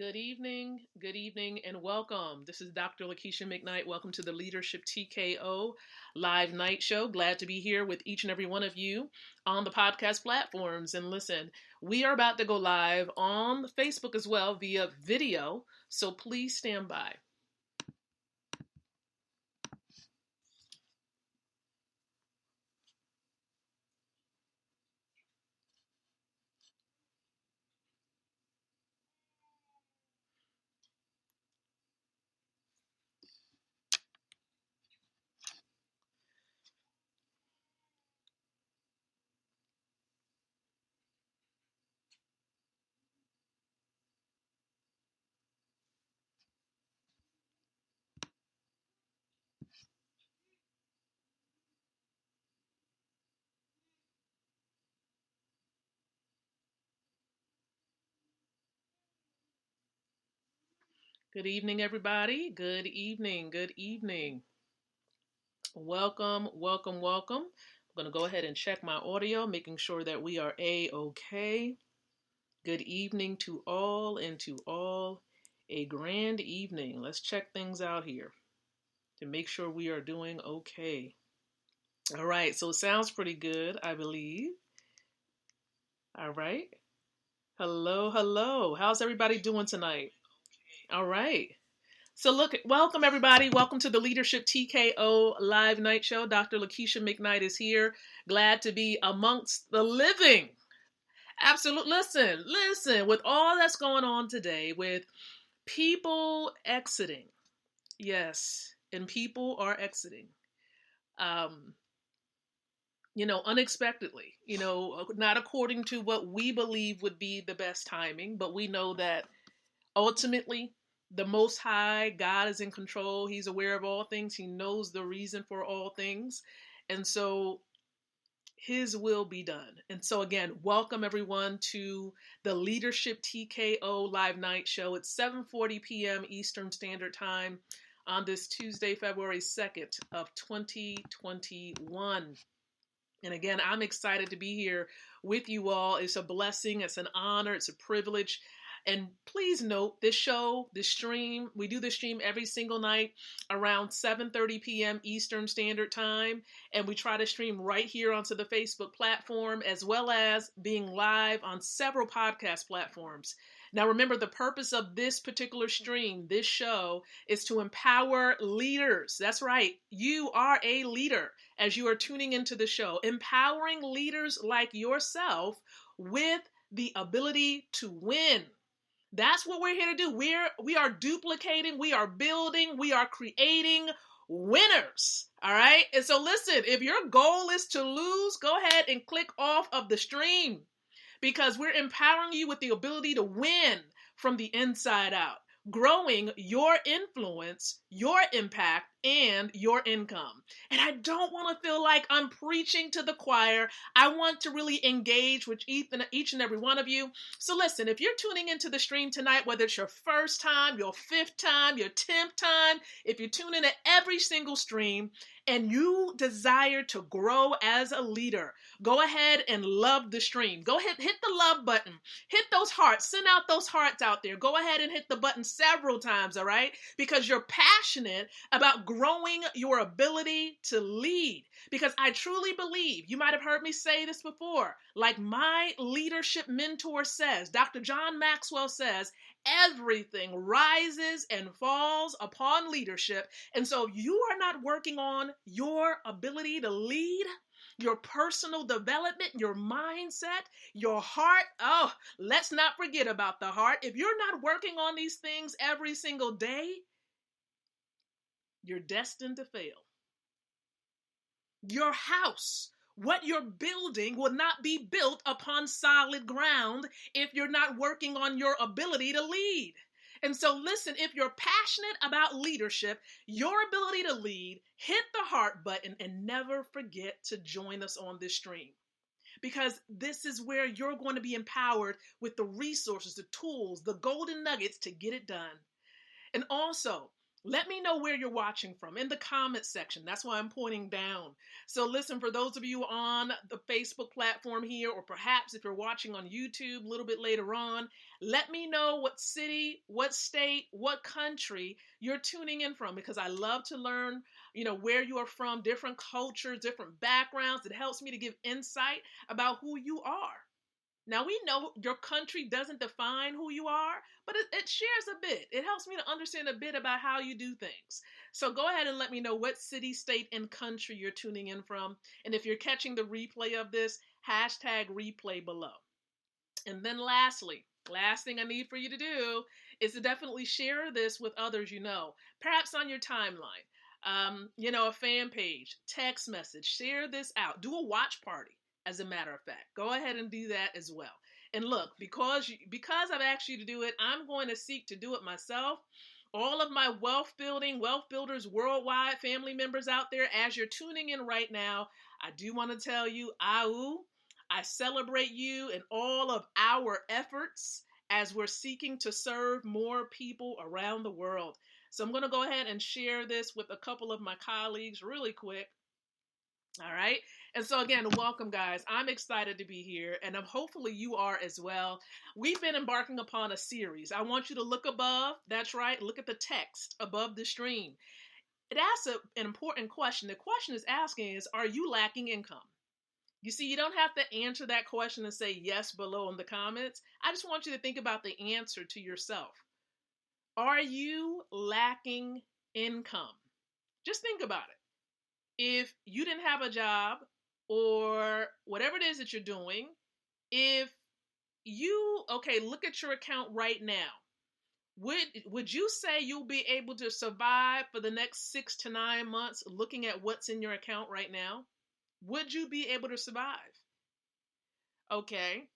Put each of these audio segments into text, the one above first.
Good evening, and welcome. This is Dr. Lakeisha McKnight. Welcome to the Leadership TKO live night show. Glad to be here with each and every one of you on the podcast platforms. And listen, we are about to go live on Facebook as well via video, so please stand by. Good evening, everybody. Good evening. Good evening. Welcome, welcome, welcome. I'm going to go ahead and check my audio, making sure that we are A-OK. Good evening to all, and to all a grand evening. Let's check things out here to make sure we are doing okay. All right, so it sounds pretty good, I believe. All right. Hello, hello. How's everybody doing tonight? All right. So welcome everybody. Welcome to the Leadership TKO live night show. Dr. Lakeisha McKnight is here. Glad to be amongst the living. Absolute. Listen, with all that's going on today, with people exiting. Yes, and people are exiting. Unexpectedly, not according to what we believe would be the best timing, but we know that ultimately the Most High, God is in control. He's aware of all things. He knows the reason for all things. And so His will be done. And so again, welcome everyone to the Leadership TKO live night show. It's 7:40 p.m. Eastern Standard Time on this Tuesday, February 2nd of 2021. And again, I'm excited to be here with you all. It's a blessing. It's an honor. It's a privilege. And please note this stream, we do the stream every single night around 7:30 p.m. Eastern Standard Time. And we try to stream right here onto the Facebook platform, as well as being live on several podcast platforms. Now, remember, the purpose of this particular stream, this show, is to empower leaders. That's right. You are a leader as you are tuning into the show, empowering leaders like yourself with the ability to win. That's what we're here to do. We are duplicating, we are building, we are creating winners. All right. And so listen, if your goal is to lose, go ahead and click off of the stream, because we're empowering you with the ability to win from the inside out, growing your influence, your impact, and your income. And I don't want to feel like I'm preaching to the choir. I want to really engage with each and every one of you. So listen, if you're tuning into the stream tonight, whether it's your first time, your fifth time, your 10th time, if you tune in at every single stream and you desire to grow as a leader, go ahead and love the stream. Go ahead, hit the love button, hit those hearts, send out those hearts out there. Go ahead and hit the button several times, all right? Because you're passionate about growing your ability to lead. Because I truly believe, you might have heard me say this before, like my leadership mentor says, Dr. John Maxwell says, everything rises and falls upon leadership. And so if you are not working on your ability to lead, your personal development, your mindset, your heart. Oh, let's not forget about the heart. If you're not working on these things every single day, you're destined to fail. Your house, what you're building, will not be built upon solid ground if you're not working on your ability to lead. And so listen, if you're passionate about leadership, your ability to lead, hit the heart button and never forget to join us on this stream. Because this is where you're going to be empowered with the resources, the tools, the golden nuggets to get it done. And also, Let me know where you're watching from in the comment section. That's why I'm pointing down. So listen, for those of you on the Facebook platform here, or perhaps if you're watching on YouTube a little bit later on, let me know what city, what state, what country you're tuning in from, because I love to learn, where you are from, different cultures, different backgrounds. It helps me to give insight about who you are. Now, we know your country doesn't define who you are, but it shares a bit. It helps me to understand a bit about how you do things. So go ahead and let me know what city, state, and country you're tuning in from. And if you're catching the replay of this, hashtag replay below. And then lastly, last thing I need for you to do is to definitely share this with others perhaps on your timeline, a fan page, text message, share this out, do a watch party. As a matter of fact, go ahead and do that as well. And look, because I've asked you to do it, I'm going to seek to do it myself. All of my wealth builders worldwide, family members out there, as you're tuning in right now, I do want to tell you, I celebrate you and all of our efforts as we're seeking to serve more people around the world. So I'm going to go ahead and share this with a couple of my colleagues really quick. All right. And so again, welcome guys. I'm excited to be here, and hopefully you are as well. We've been embarking upon a series. I want you to look above. That's right. Look at the text above the stream. It asks an important question. The question is asking is, are you lacking income? You see, you don't have to answer that question and say yes below in the comments. I just want you to think about the answer to yourself. Are you lacking income? Just think about it. If you didn't have a job or whatever it is that you're doing, if you, look at your account right now. Would you say you'll be able to survive for the next 6 to 9 months looking at what's in your account right now? Would you be able to survive? Okay.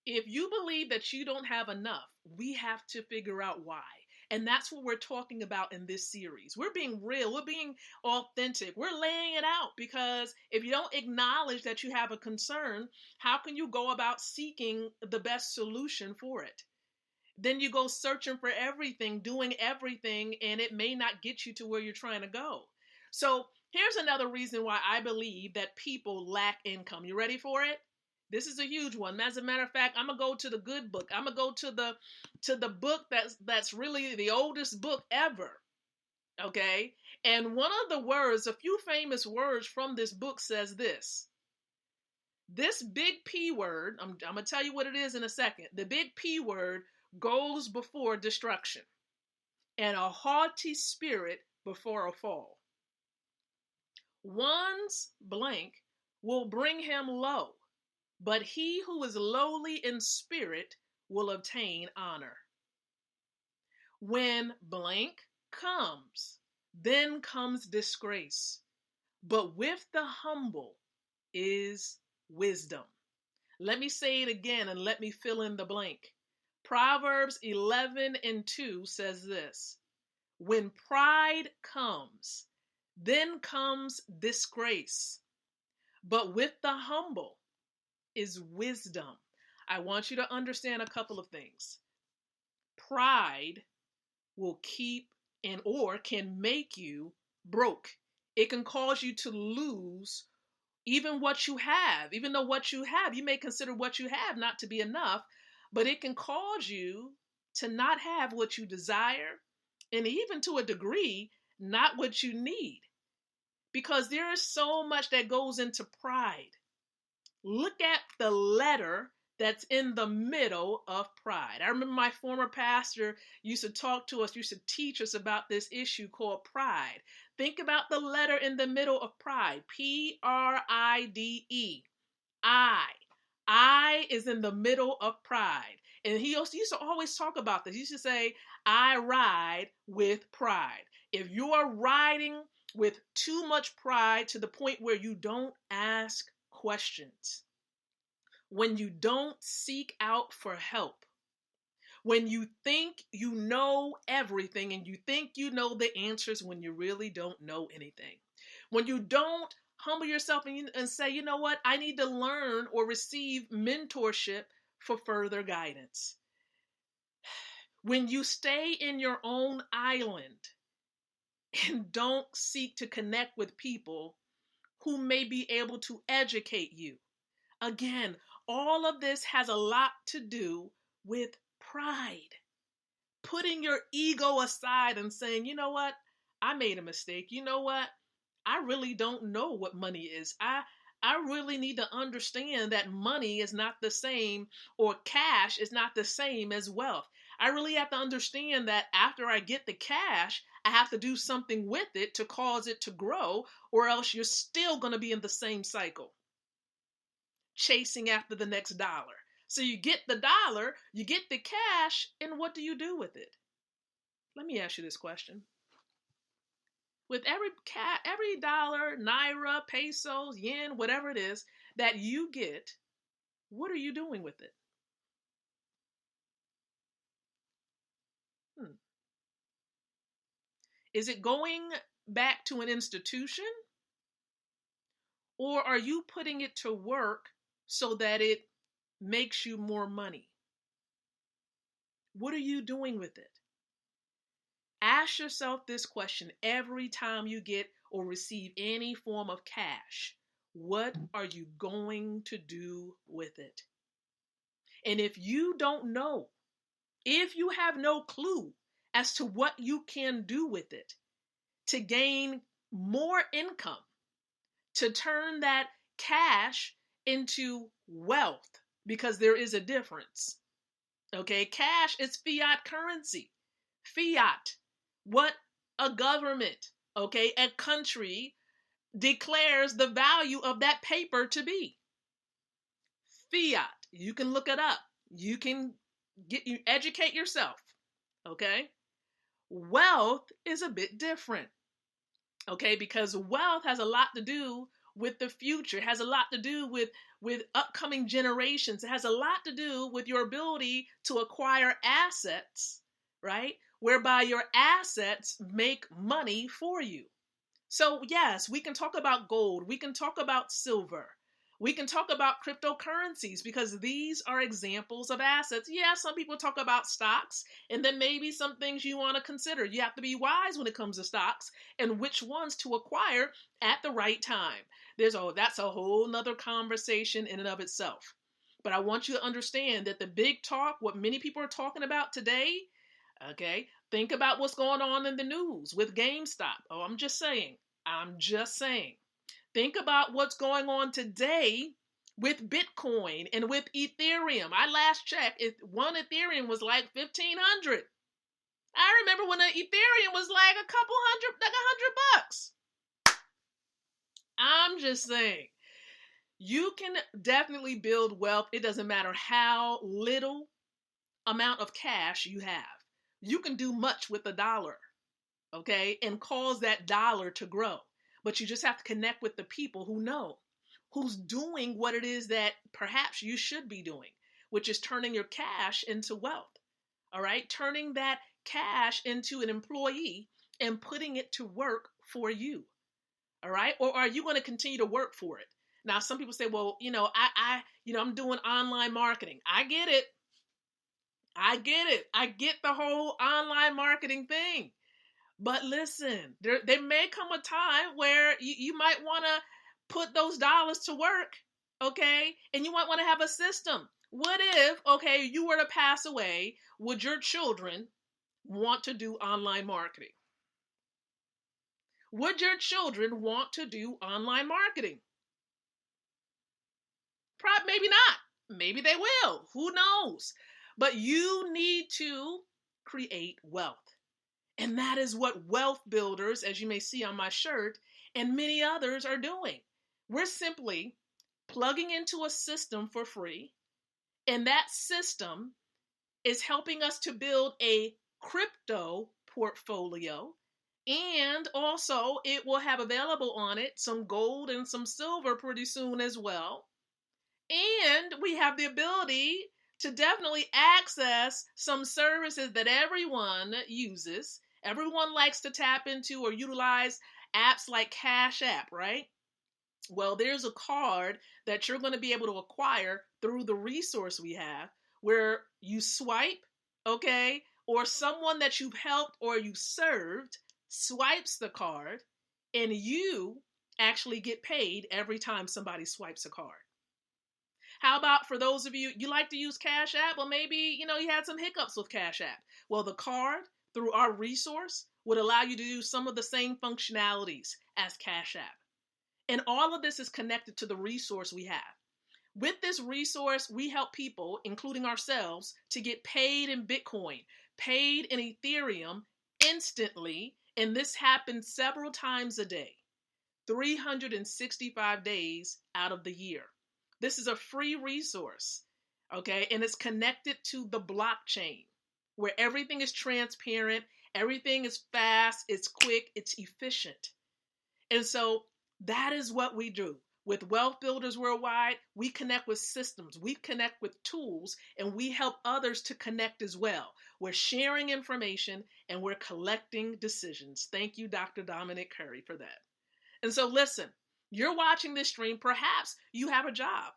If you believe that you don't have enough, we have to figure out why. And that's what we're talking about in this series. We're being real. We're being authentic. We're laying it out, because if you don't acknowledge that you have a concern, how can you go about seeking the best solution for it? Then you go searching for everything, doing everything, and it may not get you to where you're trying to go. So here's another reason why I believe that people lack income. You ready for it? This is a huge one. As a matter of fact, I'm gonna go to the good book. I'm gonna go to the book that's really the oldest book ever. Okay? And one of the words, a few famous words from this book says this. This big P word, I'm gonna tell you what it is in a second. The big P word goes before destruction, and a haughty spirit before a fall. One's blank will bring him low, but he who is lowly in spirit will obtain honor. When blank comes, then comes disgrace, but with the humble is wisdom. Let me say it again and let me fill in the blank. Proverbs 11:2 says this: when pride comes, then comes disgrace, but with the humble is wisdom. I want you to understand a couple of things. Pride will keep or can make you broke. It can cause you to lose even what you have. Even though what you have, you may consider what you have not to be enough, but it can cause you to not have what you desire, and even to a degree, not what you need. Because there is so much that goes into pride. Look at the letter that's in the middle of pride. I remember my former pastor used to talk to us, used to teach us about this issue called pride. Think about the letter in the middle of pride. Pride. I is in the middle of pride. And he used to always talk about this. He used to say, I ride with pride. If you are riding with too much pride to the point where you don't ask questions, when you don't seek out for help, when you think you know everything and you think you know the answers when you really don't know anything, when you don't humble yourself and say, you know what, I need to learn or receive mentorship for further guidance. When you stay in your own island and don't seek to connect with people who may be able to educate you. Again, all of this has a lot to do with pride. Putting your ego aside and saying, you know what? I made a mistake. You know what? I really don't know what money is. I really need to understand that money is not the same, or cash is not the same as wealth. I really have to understand that after I get the cash, I have to do something with it to cause it to grow, or else you're still going to be in the same cycle, chasing after the next dollar. So you get the dollar, you get the cash, and what do you do with it? Let me ask you this question. With every dollar, naira, pesos, yen, whatever it is that you get, what are you doing with it? Is it going back to an institution, or are you putting it to work so that it makes you more money? What are you doing with it? Ask yourself this question every time you get or receive any form of cash. What are you going to do with it? And if you don't know, if you have no clue as to what you can do with it to gain more income, to turn that cash into wealth, because there is a difference. Okay, cash is fiat currency. Fiat, what a government, okay, a country declares the value of that paper to be. Fiat, you can look it up. You can educate yourself, okay? Wealth is a bit different, okay, because wealth has a lot to do with the future. It has a lot to do with upcoming generations. It has a lot to do with your ability to acquire assets, right? Whereby your assets make money for you. So yes, we can talk about gold. We can talk about silver. We can talk about cryptocurrencies, because these are examples of assets. Yeah, some people talk about stocks, and then maybe some things you want to consider. You have to be wise when it comes to stocks and which ones to acquire at the right time. That's a whole nother conversation in and of itself. But I want you to understand that the big talk, what many people are talking about today, okay, think about what's going on in the news with GameStop. Oh, I'm just saying. Think about what's going on today with Bitcoin and with Ethereum. I last checked, one Ethereum was like 1,500. I remember when an Ethereum was like a couple hundred, like $100. I'm just saying, you can definitely build wealth. It doesn't matter how little amount of cash you have. You can do much with a dollar, okay, and cause that dollar to grow. But you just have to connect with the people who know, who's doing what it is that perhaps you should be doing, which is turning your cash into wealth. All right, turning that cash into an employee and putting it to work for you. All right, or are you going to continue to work for it? Now, some people say, well, I'm doing online marketing. I get it. I get the whole online marketing thing. But listen, there may come a time where you might want to put those dollars to work, okay? And you might want to have a system. What if, okay, you were to pass away, would your children want to do online marketing? Would your children want to do online marketing? Maybe not. Maybe they will. Who knows? But you need to create wealth. And that is what wealth builders, as you may see on my shirt, and many others are doing. We're simply plugging into a system for free, and that system is helping us to build a crypto portfolio, and also it will have available on it some gold and some silver pretty soon as well. And we have the ability to definitely access some services that everyone uses. Everyone likes to tap into or utilize apps like Cash App, right? Well, there's a card that you're going to be able to acquire through the resource we have, where you swipe, okay, or someone that you've helped or you served swipes the card, and you actually get paid every time somebody swipes a card. How about for those of you, you like to use Cash App? Well, maybe, you had some hiccups with Cash App. Well, the card through our resource would allow you to do some of the same functionalities as Cash App. And all of this is connected to the resource we have. With this resource, we help people, including ourselves, to get paid in Bitcoin, paid in Ethereum instantly. And this happens several times a day, 365 days out of the year. This is a free resource, okay? And it's connected to the blockchain, where everything is transparent, everything is fast, it's quick, it's efficient. And so that is what we do. With Wealth Builders Worldwide, we connect with systems, we connect with tools, and we help others to connect as well. We're sharing information and we're collecting decisions. Thank you, Dr. Dominic Curry, for that. And so listen, you're watching this stream, perhaps you have a job,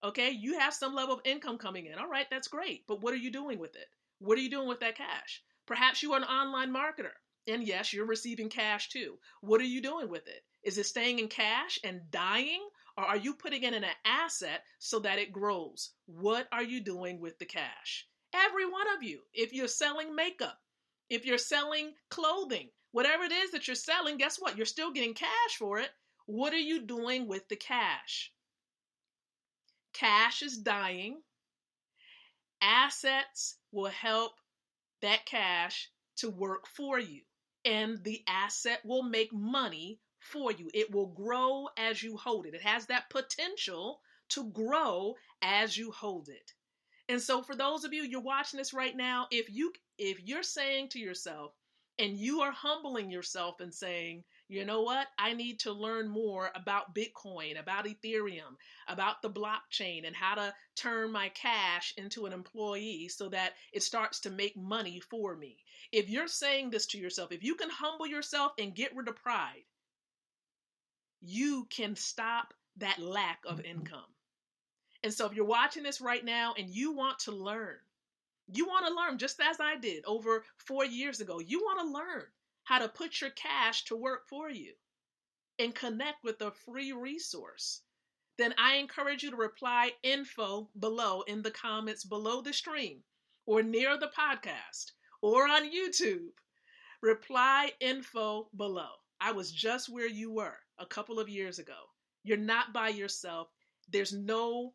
okay? You have some level of income coming in. All right, that's great. But what are you doing with it? What are you doing with that cash? Perhaps you are an online marketer. And yes, you're receiving cash too. What are you doing with it? Is it staying in cash and dying? Or are you putting it in an asset so that it grows? What are you doing with the cash? Every one of you. If you're selling makeup, if you're selling clothing, whatever it is that you're selling, guess what? You're still getting cash for it. What are you doing with the cash? Cash is dying. Assets will help that cash to work for you. And the asset will make money for you. It will grow as you hold it. It has that potential to grow as you hold it. And so for those of you, you're watching this right now, if you're saying to yourself, and you are humbling yourself and saying, you know what? I need to learn more about Bitcoin, about Ethereum, about the blockchain, and how to turn my cash into an employee so that it starts to make money for me. If you're saying this to yourself, if you can humble yourself and get rid of pride, you can stop that lack of income. And so if you're watching this right now and you want to learn just as I did over 4 years ago, you want to learn how to put your cash to work for you and connect with a free resource, then I encourage you to reply info below in the comments below the stream or near the podcast or on YouTube. Reply info below. I was just where you were a couple of years ago. You're not by yourself. There's no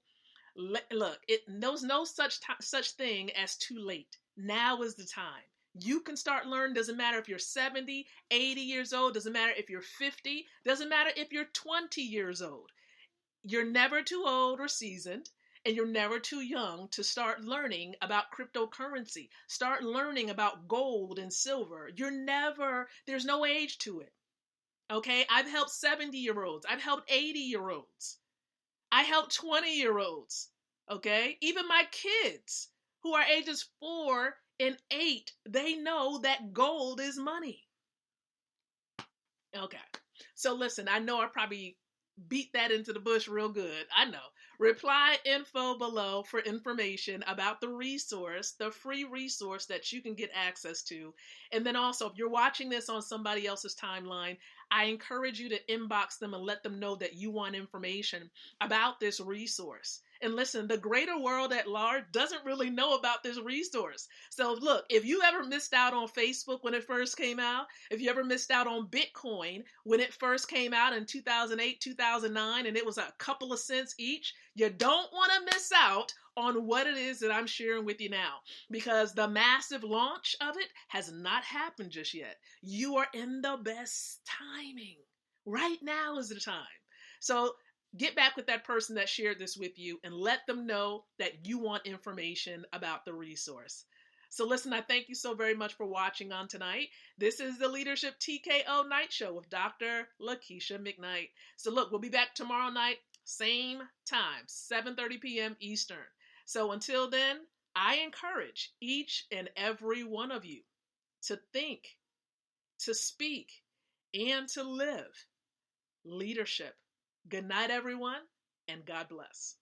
such thing as too late. Now is the time. You can start learning. Doesn't matter if you're 70, 80 years old. Doesn't matter if you're 50. Doesn't matter if you're 20 years old. You're never too old or seasoned, and you're never too young to start learning about cryptocurrency. Start learning about gold and silver. There's no age to it. Okay? I've helped 70-year-olds. I've helped 80-year-olds. I help 20-year-olds, okay? Even my kids who are ages 4 and 8, they know that gold is money. Okay, so listen, I know I probably beat that into the bush real good. I know. Reply info below for information about the resource, the free resource that you can get access to. And then also, if you're watching this on somebody else's timeline, I encourage you to inbox them and let them know that you want information about this resource. And listen, the greater world at large doesn't really know about this resource. So look, if you ever missed out on Facebook when it first came out, if you ever missed out on Bitcoin when it first came out in 2008, 2009, and it was a couple of cents each, you don't want to miss out on what it is that I'm sharing with you now, because the massive launch of it has not happened just yet. You are in the best timing. Right now is the time. So get back with that person that shared this with you and let them know that you want information about the resource. So listen, I thank you so very much for watching on tonight. This is the Leadership TKO Night Show with Dr. Lakeisha McKnight. So look, we'll be back tomorrow night, same time, 7:30 p.m. Eastern. So until then, I encourage each and every one of you to think, to speak, and to live leadership. Good night, everyone, and God bless.